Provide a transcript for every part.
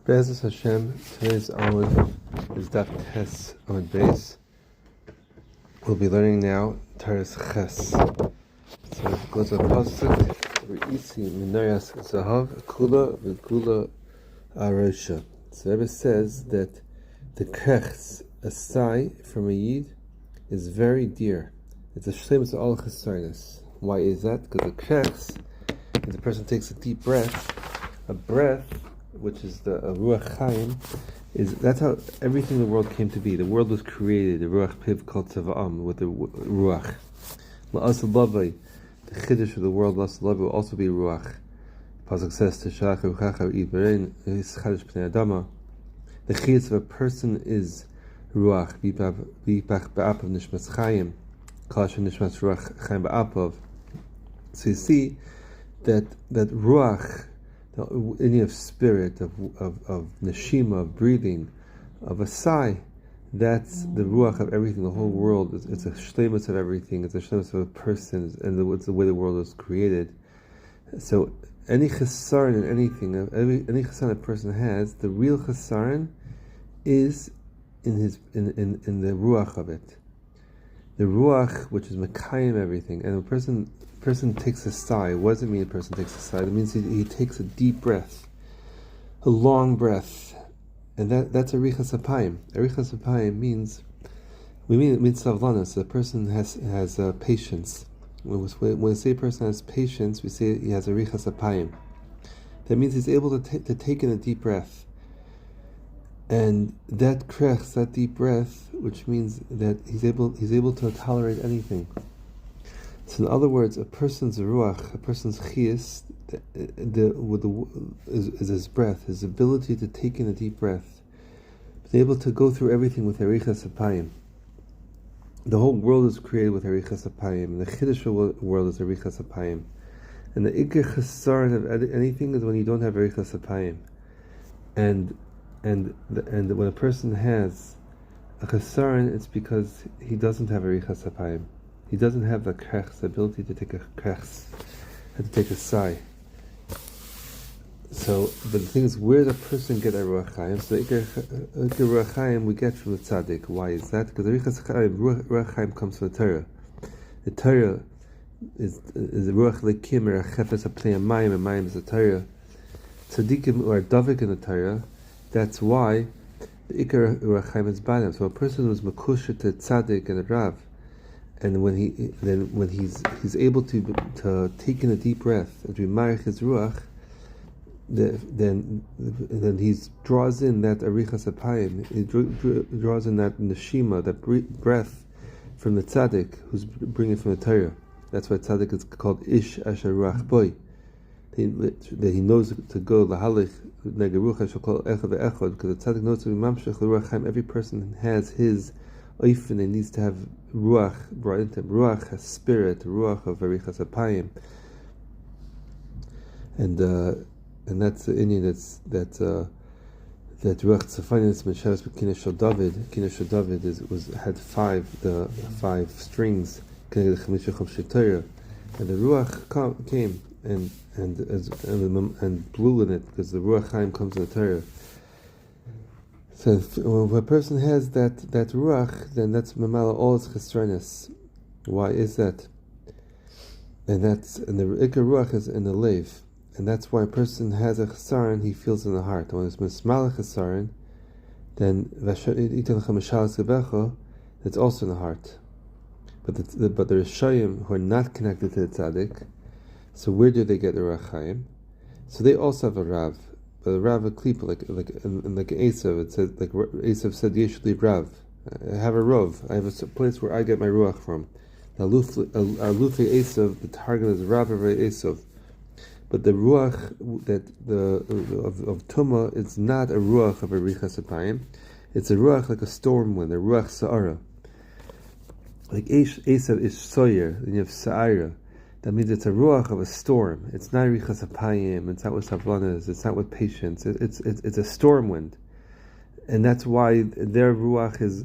Be'ezus Hashem, today's Amud is Daf Tes Amud Beis. We'll be learning now Taras Ches. So it goes a pasuk, Re'isi Minayas Zahav Kula V'Kula Arosha. So it says that the Kechs, a sigh from a Yid, is very dear. It's a shlemus of all chesarnis. Why is that? Because the Kechs, if the person takes a deep breath, a breath, which is the Ruach Chaim, that's how everything in the world came to be. The world was created, the Ruach Piv called Tzava'am, with the Ruach. La'as Lavai, the Chiddush of the world, La'as Lavai will also be Ruach. Pasuk says, Teshach Ruchacha Iberein, Is Chadish Pnei Adama. The Chiyas of a person is Ruach, Bipach Ba'apav Nishmas Chaim, Kalash Nishmas Ruach Chaim Ba'apav. So you see that Ruach, the idea of spirit, of neshima, of breathing, of a sigh, that's the ruach of everything. The whole world, it's a shlemus of everything. It's a shlemus of a person, and it's the way the world was created. So any chesaron in anything, any chesaron a person has, the real chesaron is in the ruach of it. The ruach, which is mekayim everything, and a person takes a sigh. What does it mean a person takes a sigh? It means he takes a deep breath, a long breath, and that's arichas apayim. Arichas apayim means savlanas. A person has patience. When we say a person has patience, we say he has arichas apayim. That means he's able to take in a deep breath, and that krech, that deep breath, which means that he's able to tolerate anything. So in other words, a person's ruach, a person's chiyas, is his breath, his ability to take in a deep breath, being able to go through everything with arichas apayim. The whole world is created with arichas apayim, and the chiddush world is arichas apayim. And the ikar chesaron of anything is when you don't have arichas apayim. And when a person has a chesaron, it's because he doesn't have arichas apayim. He doesn't have the krechs, the ability to take a krechs, and to take a sigh. So, but the thing is, where does a person get a ruach chaim? So the ruach chaim we get from the tzaddik. Why is that? Because the ruach chaim comes from the Torah. The Torah is the ruach lekim or a chefes a pnei mayim, and mayim is the Torah. Tzaddikim or davik in the Torah. That's why the ikar ruach chaim is by them. So a person who is makusha to tzaddik and a rav, and when he's able to take in a deep breath and to remark his ruach, then he draws in that arichas apayim. He draws in that neshima, that breath from the tzaddik who's bringing from the Torah. That's why tzaddik is called ish asher ruach boy. That he knows to go lahalich negarucha shokol echad ve'echad, because the tzaddik knows to be mamshech l'ruach chaim. Every person has his oifen, and needs to have ruach brought into him. Ruach has spirit, ruach of arichas apayim, and that's the Indian that ruach tzafanis mesharas b'kinah shel David. Kinah shel David had five strings, and the ruach came and blew in it, because the ruach chaim comes in the Torah. So when a person has that ruach, then that's mamala all its chesronis. Why is that? And the ikar ruach is in the leiv, and that's why a person has a chesaron, he feels in the heart. And when it's mismal chesaron, then it's also in the heart. But the Rishayim who are not connected to the tzaddik, so where do they get the ruach chaim? So they also have a rav. But the Rav Klipa, like Esav, it said, like Esav said, Yeshli Rav. I have a Rav. I have a place where I get my ruach from. Alufi Esav, the target is Rav of Esav. But the ruach of Tumah is not a ruach of a Richa Sapayim. It's a ruach like a storm wind, a ruach Sa'ara. Like Esav is Soyer, then you have Sa'ira. That means it's a ruach of a storm. It's not richas apayim. It's not with savlanas. It's not with patience. It's a storm wind, and that's why their ruach is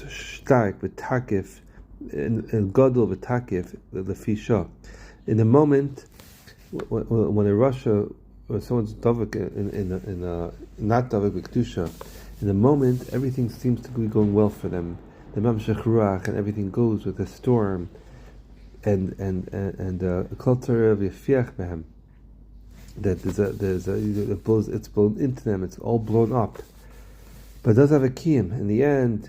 stark with takif and gadol with takif the fisha. In the moment when a rasha someone's davik in a not davik b'kedusha, in the moment everything seems to be going well for them. The mamshech ruach and everything goes with the storm, and culture of yifiach behem. That it's blown into them. It's all blown up, but it does have a kiyum. In the end,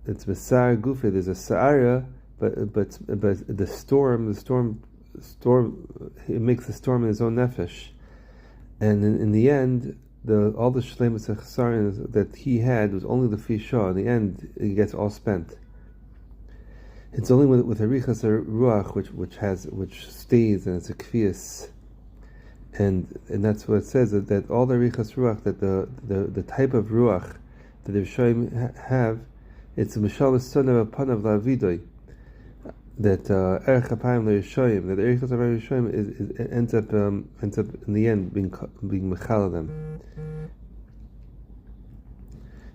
it's mesar gufi. There's a sa'ara, but the storm, it makes the storm in his own nefesh, and in the end, all the shleimus and chesaron that he had was only the fisha. In the end, it gets all spent. It's only with arichas ruach which stays, and it's a kvias. And that's what it says, that all the richas ruach, that the type of ruach that the Rishonim have, it's a mishal son of a pun of lavidoi. That erech apayim le'Rishonim, that the richas of Rishonim ends up in the end being mechal them.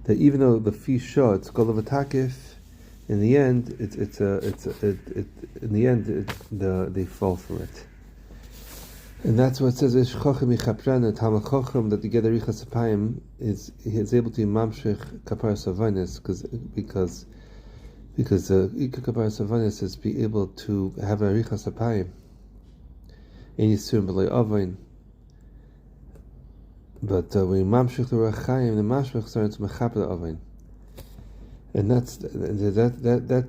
That even though the fi shah, it's kol of a takif, in the end they fall for it. And that's what it says, Ish Chochem Yichaprana, Talmud Chochem, that the Geder Richas Apayim is able to mamshich Kaparas Avanis, because Kaparas Avanis is be able to have a Richas Apayim. In Yisurim B'lei Avain. But when you mamshich the Ruach Chaim, the mamshich starts Mechapel Avain. And that's that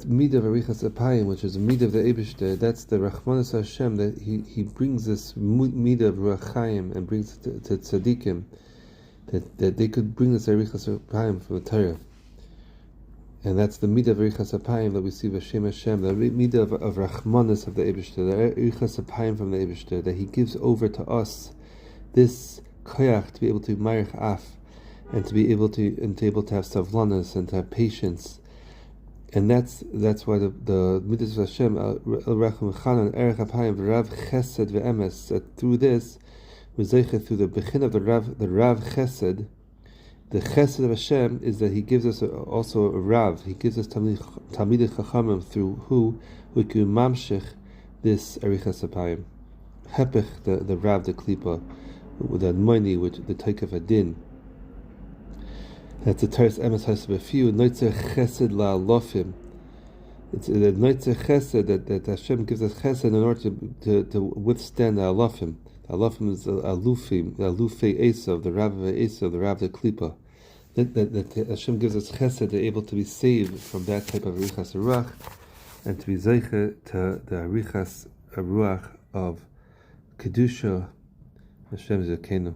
midah of arichas apayim, which is a midah of the Eibishter. That's the Rachmanis Hashem, that he brings this midah of Ruach Chaim and brings it to tzaddikim, that they could bring this arichas apayim from the Torah. And that's the midah of arichas apayim that we see v'Shem Hashem, the midah of Rachmanis of the Eibishter, the arichas apayim from the Eibishter, that he gives over to us this koyach to be able to marich af, and to be able to have savlanas and to have patience, and that's why the midas of Hashem el rachum chanan erech apayim v'rav chesed ve'emes, that through this we zeicha through the bechin of the rav chesed. The chesed of Hashem is that He gives us also a rav. He gives us talmidei chachamim through who we can mamshich this arichas apayim. Hepech the rav the klipa with the money, which the take of a din. That's the Teres Emes has a few Noitzer Chesed la'alofim. It's the Noitzer Chesed that Hashem gives us Chesed in order to withstand the alofim. The alofim is alufim, the alufei Esav, the Rav of Esav, the Rav of Klipa. That Hashem gives us Chesed, to able to be saved from that type of Arichas Ruach, and to be zeicha to the Arichas Ruach of Kedusha. Hashem Zekenu.